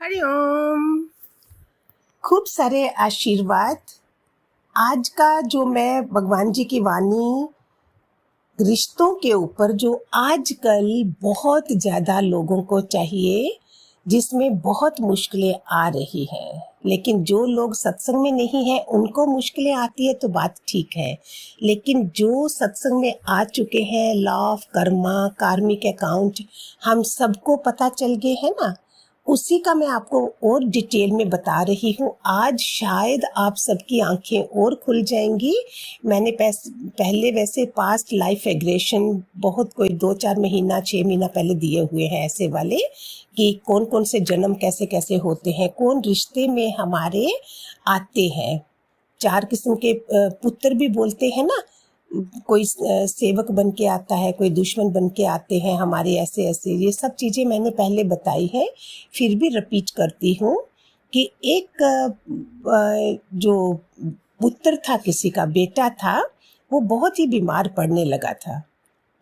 हरिओम। खूब सारे आशीर्वाद। आज का जो मैं भगवान जी की वाणी रिश्तों के ऊपर जो आजकल बहुत ज़्यादा लोगों को चाहिए, जिसमें बहुत मुश्किलें आ रही हैं, लेकिन जो लोग सत्संग में नहीं है उनको मुश्किलें आती है तो बात ठीक है, लेकिन जो सत्संग में आ चुके हैं, लॉ ऑफ कर्मा, कार्मिक अकाउंट हम सबको पता चल गए है ना, उसी का मैं आपको और डिटेल में बता रही हूँ। आज शायद आप सबकी आंखें और खुल जाएंगी। मैंने पहले वैसे पास्ट लाइफ एग्रेशन बहुत कोई 2-4 महीना 6 महीना पहले दिए हुए हैं, ऐसे वाले कि कौन कौन से जन्म कैसे कैसे होते हैं, कौन रिश्ते में हमारे आते हैं। 4 किस्म के पुत्र भी बोलते हैं ना, कोई सेवक बन के आता है, कोई दुश्मन बन के आते हैं हमारे, ऐसे ऐसे ये सब चीज़ें मैंने पहले बताई है, फिर भी रिपीट करती हूँ कि एक जो पुत्र था, किसी का बेटा था, वो बहुत ही बीमार पड़ने लगा था।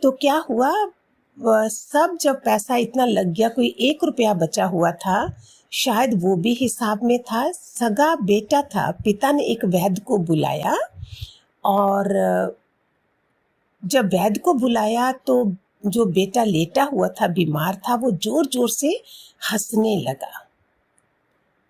तो क्या हुआ, सब जब पैसा इतना लग गया, कोई 1 रुपया बचा हुआ था, शायद वो भी हिसाब में था। सगा बेटा था, पिता ने एक वैद्य को बुलाया और जब वैद्य को बुलाया तो जो बेटा लेटा हुआ था, बीमार था, वो जोर जोर से हंसने लगा।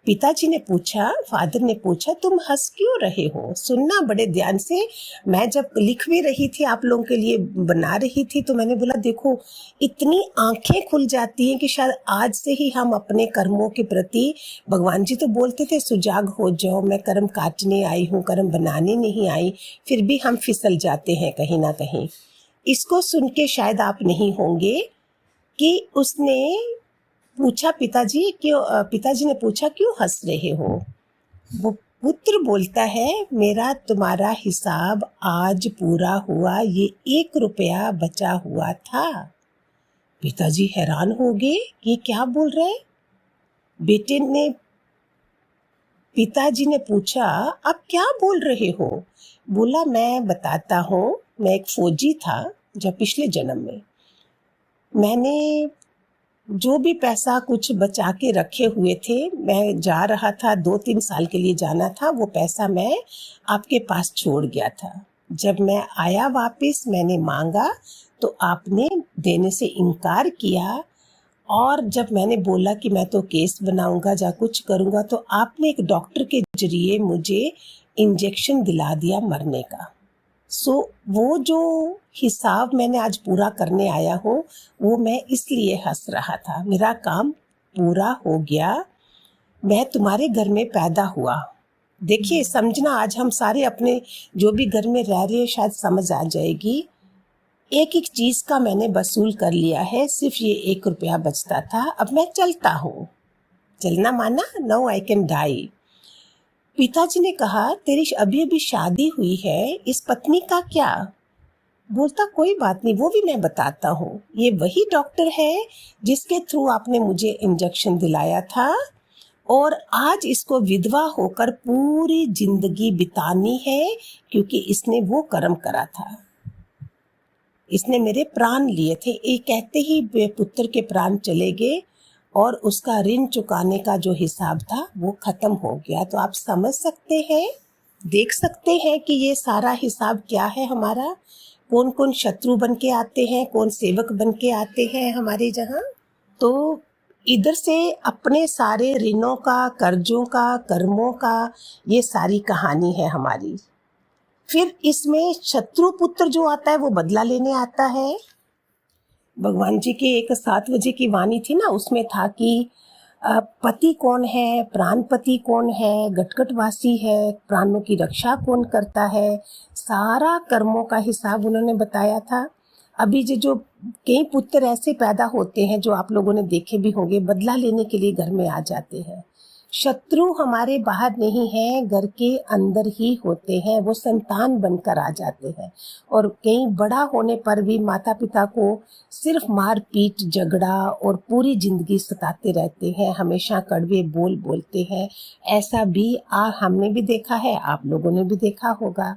पिताजी ने पूछा, फादर ने पूछा, तुम हंस क्यों रहे हो? सुनना बड़े ध्यान से। मैं जब लिख भी रही थी, आप लोगों के लिए बना रही थी, तो मैंने बोला देखो, इतनी आंखें खुल जाती हैं कि शायद आज से ही हम अपने कर्मों के प्रति, भगवान जी तो बोलते थे सुजाग हो जाओ, मैं कर्म काटने आई हूँ, कर्म बनाने नहीं आई, फिर भी हम फिसल जाते हैं कहीं ना कहीं। इसको सुन के शायद आप नहीं होंगे कि उसने पूछा, पिताजी ने पूछा क्यों हंस रहे हो? वो पुत्र बोलता है, मेरा तुम्हारा हिसाब आज पूरा हुआ, ये 1 रुपया बचा हुआ था। पिताजी हैरान हो गए, ये क्या बोल रहे? पिताजी ने पूछा, आप क्या बोल रहे हो? बोला, मैं बताता हूँ, मैं एक फौजी था जब पिछले जन्म में, मैंने जो भी पैसा कुछ बचा के रखे हुए थे, मैं जा रहा था, 2-3 साल के लिए जाना था, वो पैसा मैं आपके पास छोड़ गया था। जब मैं आया वापस, मैंने मांगा तो आपने देने से इनकार किया, और जब मैंने बोला कि मैं तो केस बनाऊंगा या कुछ करूंगा, तो आपने एक डॉक्टर के जरिए मुझे इंजेक्शन दिला दिया मरने का। वो जो हिसाब मैंने आज पूरा करने आया हूँ, वो मैं इसलिए हंस रहा था। मेरा काम पूरा हो गया, मैं तुम्हारे घर में पैदा हुआ। देखिए, समझना, आज हम सारे अपने जो भी घर में रह रहे हैं, शायद समझ आ जाएगी। एक एक चीज़ का मैंने वसूल कर लिया है, सिर्फ ये 1 रुपया बचता था, अब मैं चलता हूँ। चलना माना, नाउ आई कैन डाई। पिताजी ने कहा, तेरी अभी अभी शादी हुई है, इस पत्नी का क्या? बोलता, कोई बात नहीं, वो भी मैं बताता हूँ। ये वही डॉक्टर है जिसके थ्रू आपने मुझे इंजेक्शन दिलाया था, और आज इसको विधवा होकर पूरी जिंदगी बितानी है, क्योंकि इसने वो कर्म करा था, इसने मेरे प्राण लिए थे। ये कहते ही पुत्र के प्राण चले गए, और उसका ऋण चुकाने का जो हिसाब था वो खत्म हो गया। तो आप समझ सकते हैं, देख सकते हैं कि ये सारा हिसाब क्या है हमारा, कौन कौन शत्रु बन के आते हैं, कौन सेवक बन के आते हैं हमारे जहाँ। तो इधर से अपने सारे ऋणों का, कर्जों का, कर्मों का, ये सारी कहानी है हमारी। फिर इसमें शत्रु पुत्र जो आता है वो बदला लेने आता है। भगवान जी के एक 7 बजे की वाणी थी ना, उसमें था कि पति कौन है, प्राणपति कौन है, गटगटवासी है, प्राणों की रक्षा कौन करता है, सारा कर्मों का हिसाब उन्होंने बताया था। अभी जो कई पुत्र ऐसे पैदा होते हैं जो आप लोगों ने देखे भी होंगे, बदला लेने के लिए घर में आ जाते हैं। शत्रु हमारे बाहर नहीं है, घर के अंदर ही होते हैं, वो संतान बनकर आ जाते हैं, और कई बड़ा होने पर भी माता पिता को सिर्फ मार पीट, झगड़ा और पूरी जिंदगी सताते रहते हैं, हमेशा कड़वे बोल बोलते हैं। ऐसा भी हमने भी देखा है, आप लोगों ने भी देखा होगा।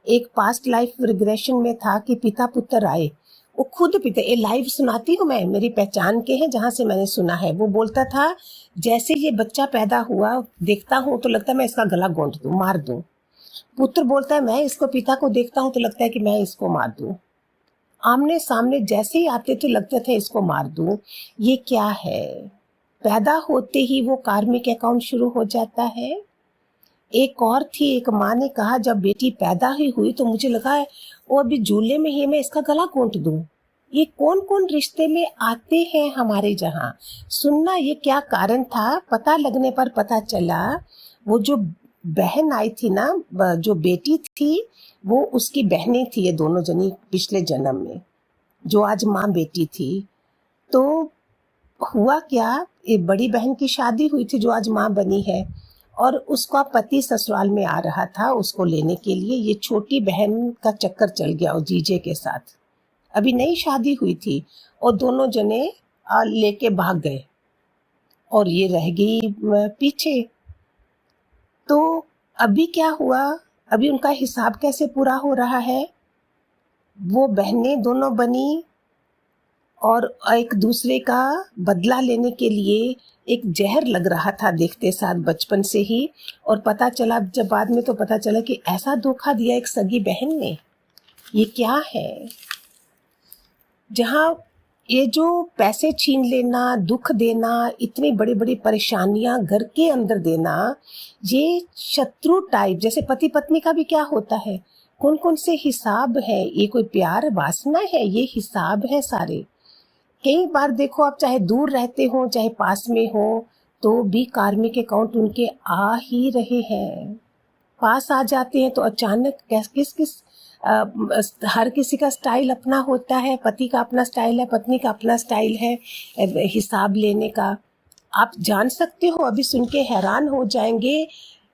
एक पास्ट लाइफ रिग्रेशन में था कि पिता पुत्र आए, वो खुद पीते। ये लाइव सुनाती हूँ मैं, मेरी पहचान के हैं जहाँ से मैंने सुना है। वो बोलता था जैसे ये बच्चा पैदा हुआ देखता हूँ तो लगता है मैं इसका गला घोंट दूँ, मार दूँ। पुत्र बोलता है मैं इसको पिता को देखता हूँ तो लगता है कि मैं इसको मार दूँ। आमने सामने जैसे ही आते थे लगता था इसको मार दूँ। ये क्या है? पैदा होते ही वो कार्मिक अकाउंट शुरू हो जाता है। एक और थी, एक माँ ने कहा जब बेटी पैदा ही हुई तो मुझे लगा है वो अभी झूले में ही मैं इसका गला घोंट दूं। ये कौन कौन रिश्ते में आते हैं हमारे जहाँ। सुनना ये क्या कारण था, पता लगने पर पता चला वो जो बहन आई थी ना, जो बेटी थी वो उसकी बहनें थी, ये दोनों जनी पिछले जन्म में, जो आज माँ बेटी थी। तो हुआ क्या, ये बड़ी बहन की शादी हुई थी जो आज माँ बनी है, और उसका पति ससुराल में आ रहा था उसको लेने के लिए। ये छोटी बहन का चक्कर चल गया और जीजे के साथ, अभी नई शादी हुई थी, और दोनों जने लेके भाग गए और ये रह गई पीछे। तो अभी क्या हुआ, अभी उनका हिसाब कैसे पूरा हो रहा है। वो बहनें दोनों बनी और एक दूसरे का बदला लेने के लिए एक जहर लग रहा था देखते साथ बचपन से ही। और पता चला जब बाद में तो पता चला कि ऐसा धोखा दिया एक सगी बहन ने। ये क्या है, जहाँ ये जो पैसे छीन लेना, दुख देना, इतनी बड़ी बड़ी परेशानियां घर के अंदर देना, ये शत्रु टाइप। जैसे पति पत्नी का भी क्या होता है, कौन कौन से हिसाब है। ये कोई प्यार वासना है, ये हिसाब है सारे। कई बार देखो आप, चाहे दूर रहते हो चाहे पास में हो, तो भी कार्मिक अकाउंट उनके आ ही रहे हैं। पास आ जाते हैं तो अचानक किस किस हर किसी का स्टाइल अपना होता है। पति का अपना स्टाइल है, पत्नी का अपना स्टाइल है हिसाब लेने का। आप जान सकते हो, अभी सुन के हैरान हो जाएंगे,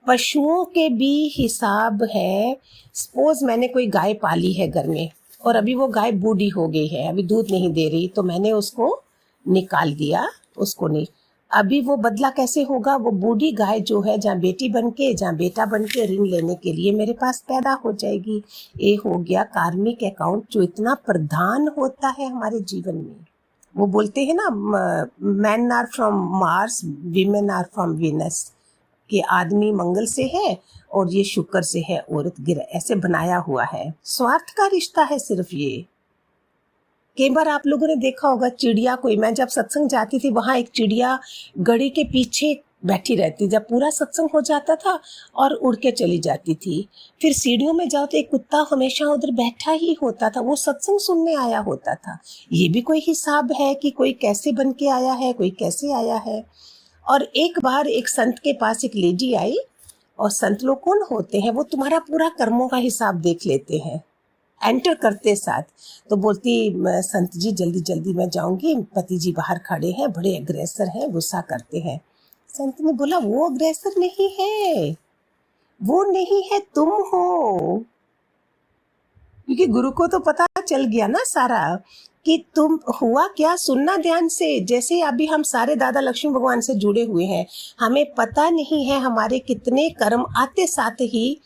पशुओं के भी हिसाब है। सपोज मैंने कोई गाय पाली है घर में और अभी वो गाय बूढ़ी हो गई है, अभी दूध नहीं दे रही, तो मैंने उसको निकाल दिया, उसको नहीं। अभी वो बदला कैसे होगा, वो बूढ़ी गाय जो है जहाँ बेटी बनके जहाँ बेटा बनके ऋण लेने के लिए मेरे पास पैदा हो जाएगी। ये हो गया कार्मिक अकाउंट जो इतना प्रधान होता है हमारे जीवन में। वो बोलते हैं ना, man are from Mars, women are from Venus, कि आदमी मंगल से है और ये शुक्र से है, औरत गिरह, ऐसे बनाया हुआ है। स्वार्थ का रिश्ता है सिर्फ ये। कई बार आप लोगों ने देखा होगा चिड़िया कोई, मैं जब सत्संग जाती थी वहाँ एक चिड़िया घड़ी के पीछे बैठी रहती, जब पूरा सत्संग हो जाता था और उड़ के चली जाती थी। फिर सीढ़ियों में जाओ तो एक कुत्ता हमेशा उधर बैठा ही होता था, वो सत्संग सुनने आया होता था। ये भी कोई हिसाब है कि कोई कैसे बन के आया है, कोई कैसे आया है। और एक बार एक संत के पास एक लेडी आई, और संत लोग कौन होते हैं, वो तुम्हारा पूरा कर्मों का हिसाब देख लेते हैं एंटर करते साथ। तो बोलती, संत जी जल्दी जल्दी मैं जाऊंगी, पति जी बाहर खड़े हैं, बड़े अग्रेसर हैं, गुस्सा करते हैं। संत ने बोला वो अग्रेसर नहीं है, वो नहीं है, तुम हो। क्योंकि गुरु को तो पता चल गया ना सारा कि तुम हुआ क्या। सुनना ध्यान से। जैसे अभी हम सारे दादा लक्ष्मी भगवान से जुड़े हुए हैं, हमें पता नहीं है हमारे कितने कर्म आते साथ ही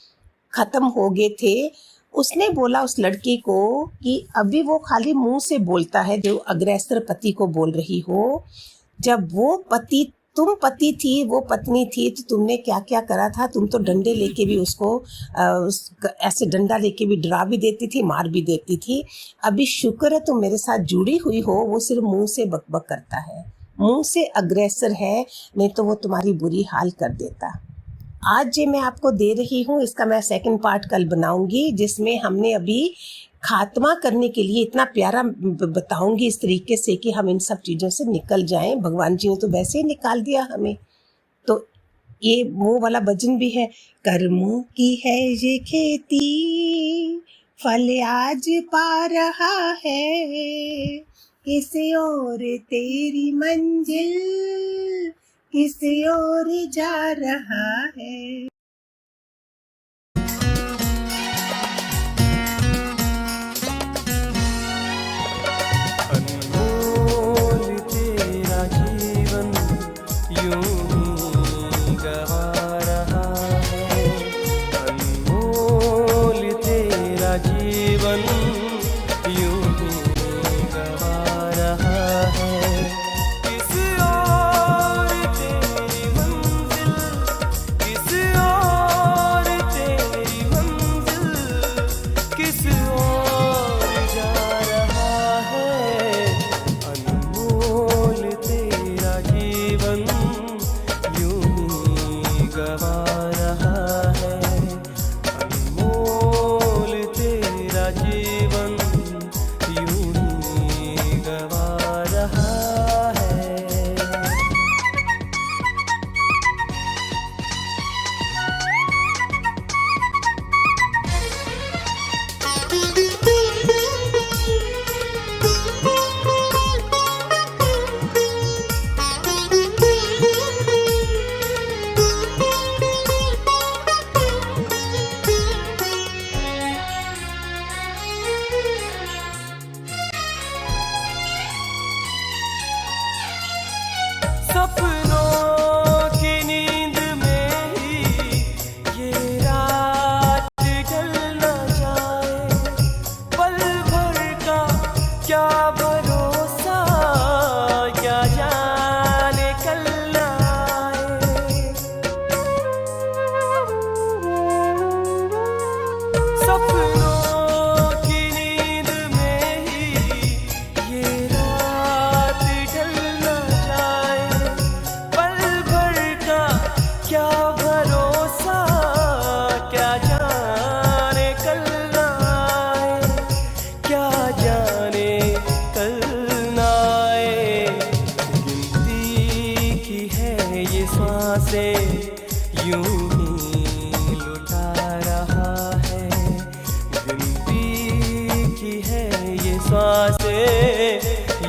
खत्म हो गए थे। उसने बोला उस लड़की को कि अभी वो खाली मुंह से बोलता है, जो अग्रेसर पति को बोल रही हो। जब वो पति, तुम पति थी, वो पत्नी थी, तो तुमने क्या क्या करा था। तुम तो डंडे लेके भी उसको ऐसे डंडा लेके भी डरा भी देती थी, मार भी देती थी। अभी शुक्र है तुम मेरे साथ जुड़ी हुई हो। वो सिर्फ मुंह से बकबक करता है, मुंह से अग्रेसर है, नहीं तो वो तुम्हारी बुरी हाल कर देता। आज ये मैं आपको दे रही हूँ, इसका मैं सेकंड पार्ट कल बनाऊंगी, जिसमें हमने अभी खात्मा करने के लिए इतना प्यारा बताऊंगी इस तरीके से कि हम इन सब चीज़ों से निकल जाएं। भगवान जी ने तो वैसे ही निकाल दिया हमें। तो ये वो वाला भजन भी है, कर्मों की है ये खेती, फल आज पा रहा है, किसी और तेरी मंजिल, किसी और जा रहा है। अनमोल तेरा जीवन यूं ही गवा रहा है, अनमोल तेरा जीवन यूं ही गंवा रहा है। अनमोल तेरा जीवन यूं ही गंवा रहा है। सपनों की नींद में ही ये रात ढल न जाए, पल भर का क्या भरोसा, क्या जाने कल न आए। सपनों की नींद में ही ये रात ढल न जाए, पल भर का क्या भरोसा, क्या जाने कल न आए, क्या जाने कल न आए। गिनती की है ये सांसें यूं ही लुटा रहा है। गिनती की है ये सांसें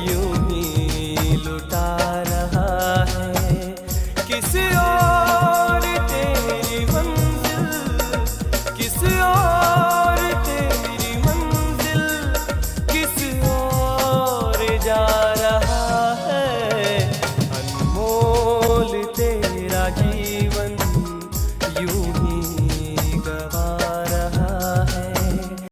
यूं ही लुटा रहा है। किसी और तेरी मंजिल, किसी और तेरी मंजिल, किसी और जा